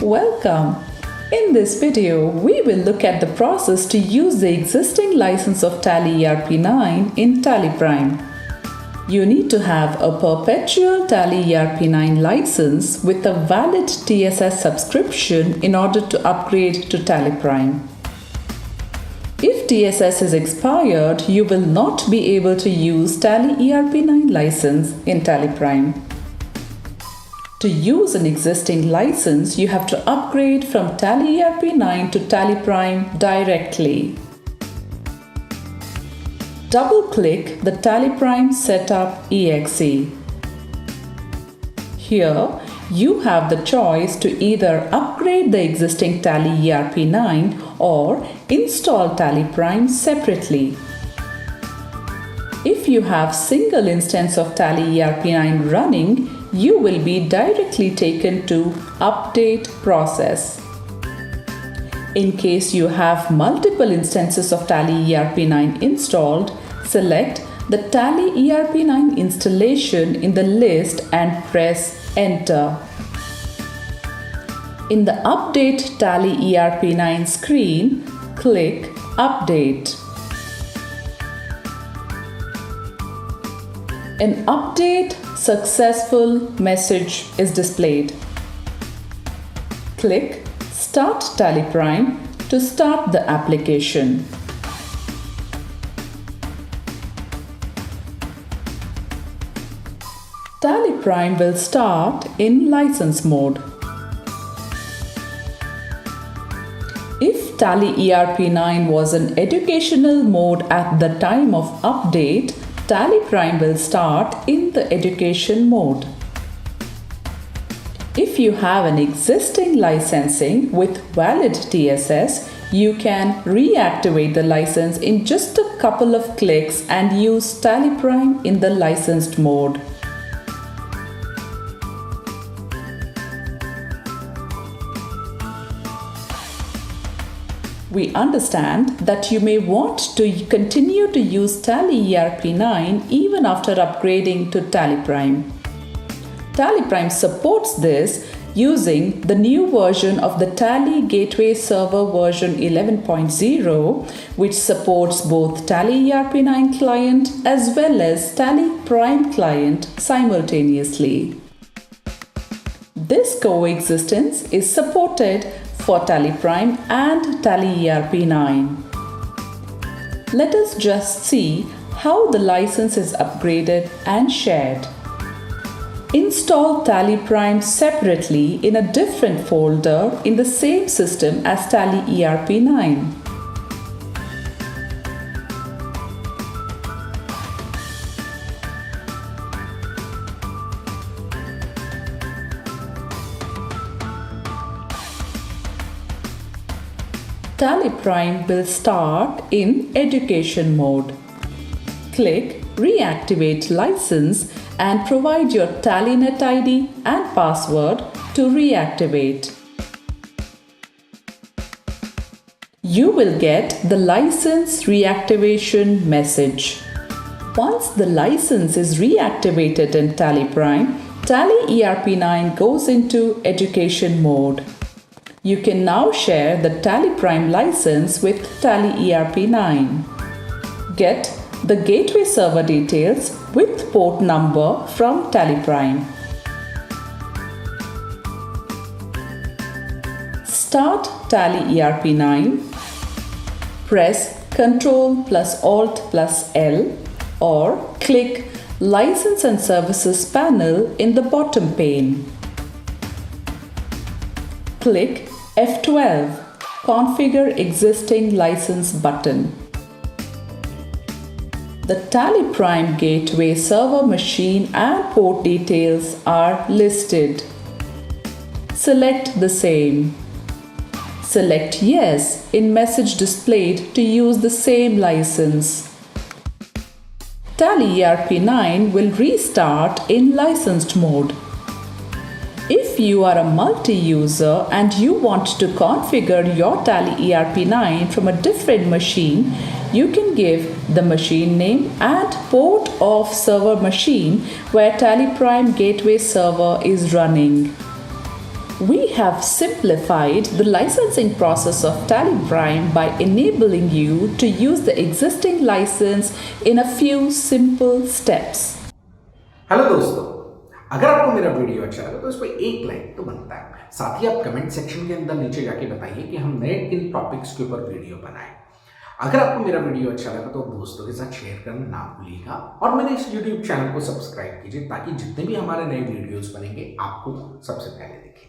Welcome! In this video, we will look at the process to use the existing license of Tally.ERP 9 in Tally Prime. You need to have a perpetual Tally.ERP 9 license with a valid TSS subscription in order to upgrade to Tally Prime. If TSS is expired, you will not be able to use Tally.ERP 9 license in Tally Prime. To use an existing license, you have to upgrade from Tally.ERP 9 to Tally Prime directly. Double-click the Tally Prime Setup exe. Here, you have the choice to either upgrade the existing Tally.ERP 9 or install Tally Prime separately. If you have single instance of Tally.ERP 9 running, you will be directly taken to Update process. In case you have multiple instances of Tally.ERP 9 installed, select the Tally.ERP 9 installation in the list and press Enter. In the Update Tally.ERP 9 screen, click Update. An Update Successful message is displayed. Click Start Tally Prime to start the application. Tally Prime will start in license mode. If Tally.ERP 9 was in educational mode at the time of update, Tally Prime will start in the education mode. If you have an existing licensing with valid TSS, you can reactivate the license in just a couple of clicks and use Tally Prime in the licensed mode. We understand that you may want to continue to use Tally.ERP 9 even after upgrading to Tally Prime. Tally Prime supports this using the new version of the Tally Gateway Server version 11.0, which supports both Tally.ERP 9 client as well as Tally Prime client simultaneously. This coexistence is supported for Tally Prime and Tally.ERP 9. Let us just see how the license is upgraded and shared. Install Tally Prime separately in a different folder in the same system as Tally.ERP 9. Tally Prime will start in education mode. Click Reactivate License and provide your TallyNet ID and password to reactivate. You will get the license reactivation message. Once the license is reactivated in Tally Prime, Tally.ERP 9 goes into education mode. You can now share the Tally Prime license with Tally.ERP 9. Get the gateway server details with port number from Tally Prime. Start Tally.ERP 9. Press Ctrl plus Alt plus L or click License and Services panel in the bottom pane. Click F12 Configure Existing License button. The Tally Prime Gateway server machine and port details are listed. Select the same. Select Yes in message displayed to use the same license. Tally.ERP 9 will restart in licensed mode. If you are a multi-user and you want to configure your Tally.ERP 9 from a different machine, you can give the machine name and port of server machine where Tally Prime Gateway server is running. We have simplified the licensing process of Tally Prime by enabling you to use the existing license in a few simple steps. Hello दोस्तों, अगर आपको मेरा video अच्छा लगा तो इस पर एक लाइक तो बनता है। साथ ही आप कमेंट सेक्शन के अंदर नीचे जाके बताइए कि हम नए किन टॉपिक्स के ऊपर वीडियो बनाएं। अगर आपको मेरा वीडियो अच्छा लगा तो दोस्तों के साथ शेयर करना ना भूलिएगा और मेरे इस यूट्यूब चैनल को सब्सक्राइब कीजिए ताकि जितने भी हमारे नए वीडियोस बनेंगे आपको सबसे पहले दिखें।